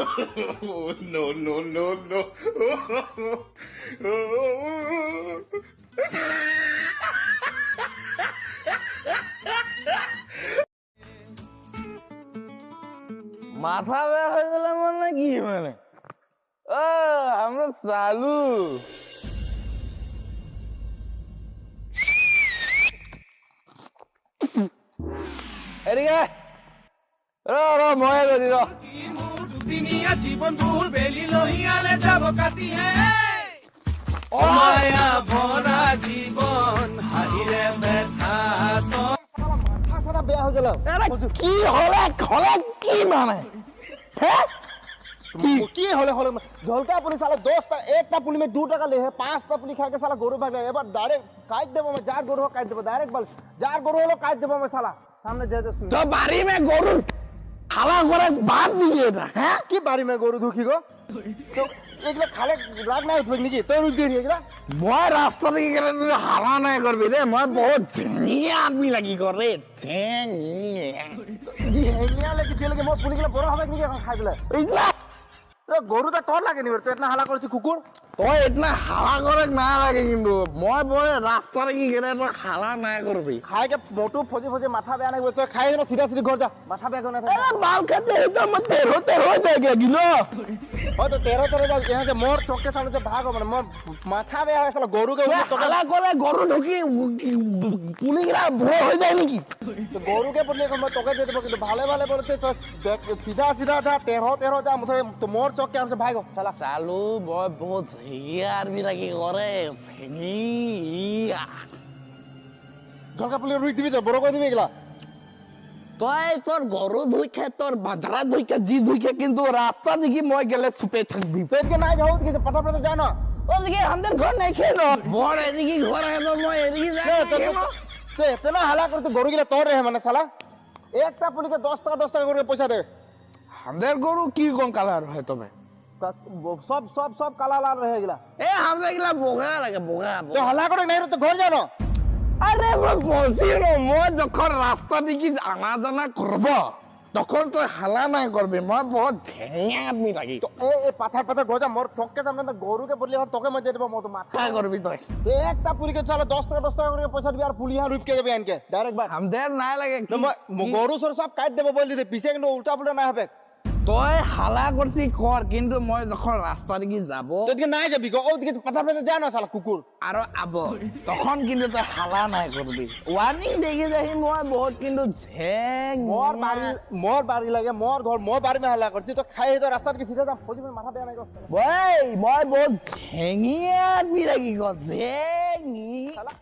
Oh, no, no, no, no. মাথা বেয়া হয়ে গেলে মানে কি মানে আমরা চালু এদিকে ময়ে গেছি দুদিনীয়া জীৱনবোৰ বেলি লহিয়ালে যাব কাটিহে অমায়া ভৰা জীৱন হাঁহিৰে বেঠাত মাথা সারা বেয়া হয়ে গেল কি হলে হলে কি মানে হ্যাঁ কি হলে হলে ঝলকা পুলি साला 10টা একটা পুলি में 2 টাকা ले है 5টা পুলি खा के साला গরু ভাগ যায় এবার ডাইরেক্ট কাট দেব मैं যার গরু কাট দেব ডাইরেক্ট বল যার গরু হলো কাট দেব मैं साला सामने दे दे तो बाड़ी में गरु खाला করে বাদ দিয়ে না হ্যাঁ কি বাড়ি में গরু ঢুকি গো তো এগুলা খালে রাগ না উঠবে নাকি তো রুক দিয়ে এগুলা মই রাস্তা থেকে গেলে তুই হালা নাই করবি রে মই বহুত ধনিয়া আদমি লাগি করে ধনিয়া ধনিয়া লাগি তেলকে মই পুলিগুলা বড় হবে নাকি এখন খাই দিলে এগুলা তো গরুটা তোর লাগে নি তো এতনা হালা করছিস কুকুর তোর এতনা হালা করে না লাগে কিন্তু মই বলে রাস্তা থেকে গেলে তো হালা না করবি খাই কে মোটু ফজি ফজি মাথা বেয়া নাই তো খাই না সিধা সিধা ঘর যা মাথা বেয়া করে না আরে বাল খেতে তো মত তেরো হয়ে যায় গিলো ও তো তেরো যা यहाँ से मोर चौक के सामने से भागो মানে মোর মাথা বেয়া হয়ে সালা গরু কে তো হালা করে গরু ঢুকি পুলিগুলা ভো হয়ে যায় নাকি তো গরু কে পুলি কম তোকে দিয়ে দেব কিন্তু ভালো ভালো বলতে তো सीधा सीधा যা তেরো যা মুছে তো মোর চौक के सामने से भागो साला चालू बहुत यार भी लगी करे ঝলকা পুলি রুই দিবি তো বড় করে দিবি এগুলা তই তোর গরু ধুইকে তোর বাদরা ধুইকে জি ধুইকে কিন্তু রাস্তা দেখি মই গেলে সুপে থাকবি পেটকে নাই যাও কিছু পতা পতা জানো ওদিকে আমাদের ঘর নাই খেলো বড় এদিকে ঘর আছে তো মই এদিকে যাই তো এতনা হালা করে তো গরু গিলা তোর রে মানে শালা একটা পুলিকে 10 টাকা করে পয়সা দে আমাদের গরু কি কোন কালার হয় তবে सब काला लाल रहेगा ए हमने गला बोगा लगे बोगा तो हल्ला करे नहीं तो घर जानो अरे वो পৌঁছিলো মই যখন রাস্তা দিকে আনা জানা করব তখন তো হালা নাই করবে মই বহুত ধেয়া আদমি লাগি তো এ পাথর গজা মোর চককে সামনে না গরুকে বললি আর তোকে মই দিয়ে দেব মত মাথা করবি তুই একটা পুলিকে চলো 10 টাকা করে পয়সা দিবি আর পুলি আর রুপকে যাবে আনকে ডাইরেক্ট বাই আমাদের নাই লাগে গরু সর সব কাট দেব বললি রে পিছে কিন্তু উল্টা পুল্টা না হবে তই হালা করছি কর কিন্তু মই যখন রাস্তা দিকে যাব তুই নাই যাবি গো ওদিকে পাতা পাতা যা না শালা কুকুর আর আব তখন কিন্তু তুই হালা নাই করবি ওয়ার্নিং দেখি যাই মই বহুত কিন্তু ঝেং মোর বাড়ি লাগে মোর ঘর মোর বাড়ি মে হালা করছি তো খাই তো রাস্তা দিকে সিধা যা ফজি মাথা বেয়া নাই গো ভাই মই বহুত ঝেঙিয়া আদমি লাগি গো ঝেঙি শালা